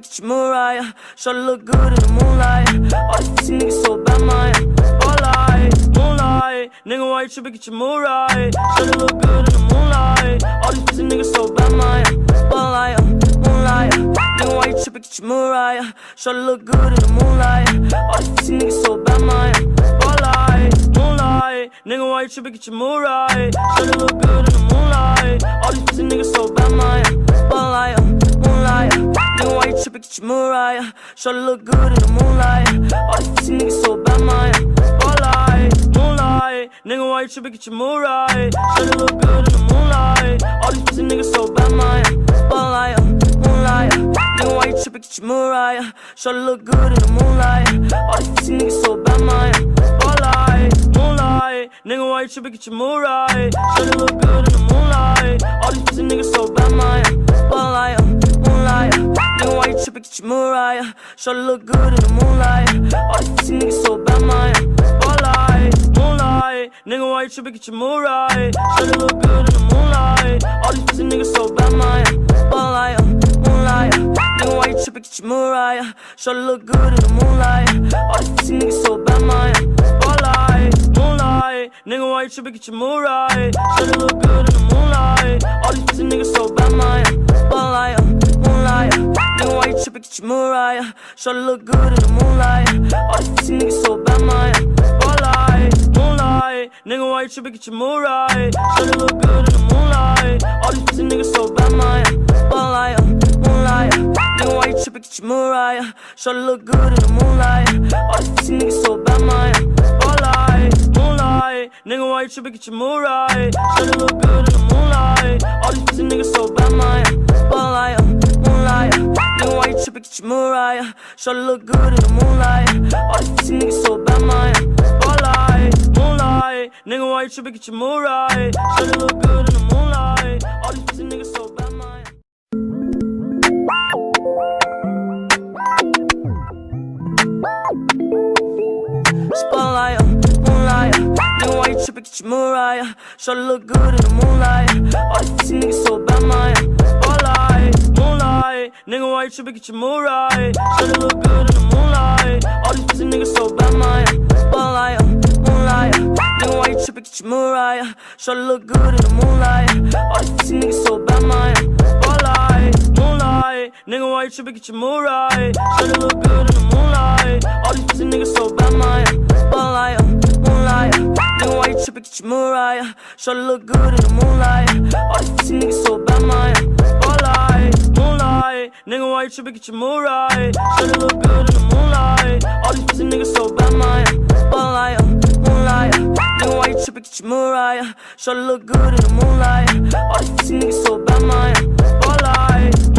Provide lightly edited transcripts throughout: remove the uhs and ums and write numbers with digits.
trippin', get your Mariah. Shawty look good in the moonlight. All these pussy niggas so bad, man. Spotlight, moonlight. Nigga, why you trippin', get your Mariah. Shawty look good in the moonlight. All these pussy niggas so bad, man. Spotlight, moonlight. Nigga, why you trippin', get your Mariah. Shawty look good in the moonlight. All these pussy niggas so bad, man. Spotlight, moonlight. Nigga, why you trippin', get your Mariah. Shawty look good in the moonlight. All these pussy niggas so bad, man. Spotlight, moonlight. Nigga, why you trippin', get your Mariah. Shawty look good in the moonlight. All these pussy niggas so bad, man. Spotlight, moonlight. Nigga, why you trippin', get your Mariah. Shawty look good in the moonlight. All these pussy niggas so bad, man. Spotlight, moonlight. Nigga, why you trippin', get your Mariah. Shawty look good in the moonlight. All these pussy niggas so bad, man. Spotlight, moonlight. Nigga, why you trippin', get your Mariah. Shawty look good in the moonlight. All these pussy niggas so bad, man. Spotlight, moonlight. Nigga, why you trippin', get your Mariah. Shawty look good in the moonlight. All these pussy niggas so bad, man. Spotlight, moonlight. Nigga, why you trippin', get your Mariah. Shawty look good in the moonlight. All these pussy niggas so bad, man. Spotlight, moonlight. Nigga, why you trippin', get your Mariah. Shawty look good in the moonlight. All these pussy niggas so bad, man. Spotlight, moonlight. Nigga, why you trippin', get your Mariah. Shawty look good in the moonlight. All these pussy niggas so bad, man. Spotlight, moonlight. Nigga, why you trippin', get your Mariah. Shawty look good in the moonlight. All these pussy niggas so bad, man. Spotlight, moonlight. Nigga, why you trippin', get your Mariah. Shawty look good in the moonlight. All these pussy niggas so bad, man. Spotlight, moonlight. Nigga, why you trippin', get your Mariah. Shawty look good in the moonlight. All these pussy niggas so bad, man. Spotlight, moonlight. Nigga, why you trippin', get your Mariah. Shawty look good in the moonlight. All these pussy niggas so bad, man. Spotlight, moonlight. Nigga, why you trippin', get your Mariah. Shawty look good in the moonlight. All these pussy niggas so bad, man. Spotlight, moonlight. Nigga, why you trippin', get your Mariah. Shawty look good in the moonlight. All these pussy niggas so bad, man. Spotlight, moonlight. Nigga, why you trippin', get your Mariah. Shawty look good in the moonlight. All these pussy niggas so bad, man. Spotlight, moonlight. Nigga, why you trippin', get your Mariah. Shawty look good in the moonlight. All these pussy niggas so bad, man. Spotlight, moonlight. Nigga, why you trippin', get your Mariah. Shawty look good in the moonlight. All these pussy niggas so bad, man. Spotlight, moonlight. Nigga, why you trippin', get your Mariah. Shawty look good in the moonlight. All these pussy niggas so bad, man. Spotlight, moonlight. Nigga, why you trippin', get your Mariah. Shawty look good in the moonlight. All these pussy niggas so bad, man. Spotlight, moonlight. Nigga, why you trippin', get your Mariah. Shawty look good in the moonlight. All these pussy niggas so bad, man. Spotlight, moonlight. Nigga, why you trippin', get your Mariah. Shawty look good in the moonlight. All these pussy niggas so bad, man. Spotlight,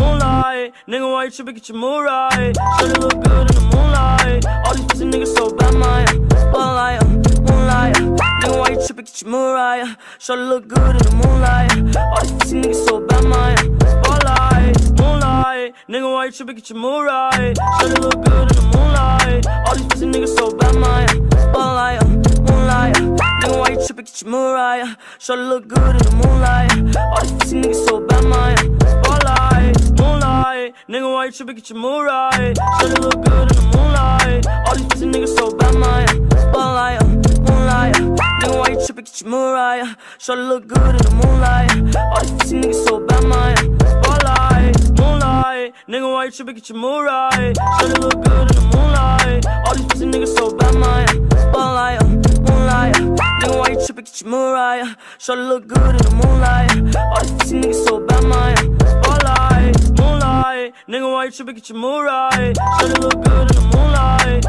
moonlight. Nigga, why you trippin', get your Mariah. Shawty look good in the moonlight. All these pussy niggas so bad, man. Spotlight, moonlight. Nigga, why you trippin', get your Mariah. Shawty look good in the moonlight. All these pussy niggas so bad, man. Spotlight, moonlight. Nigga, why you trippin', get your Mariah. Shawty look good in the moonlight. All these pussy niggas so bad, man. Spotlight, moonlight. Nigga, why you trippin', get your Mariah. Shawty look good in the moonlight. All these pussy niggas so bad, man. Spotlight, moonlight. Nigga, why you trippin', get your Mariah. Shawty look good in the moonlight. All these pussy niggas so bad, man. Spotlight, moonlight. Nigga, why you trippin', get your Mariah. Shawty look good in the moonlight. All these pussy niggas so bad, man. Spotlight, moonlight. Nigga, why you trippin', get your Mariah. Shawty look good in the moonlight. All these pussy niggas so bad, man. Spotlight, moonlight. Nigga, why you trippin', get your Mariah. Shawty look good in the moonlight. All these pussy niggas so bad, man. Spotlight, moonlight. Nigga, why you trippin', get your Mariah. Shawty look good in the moonlight.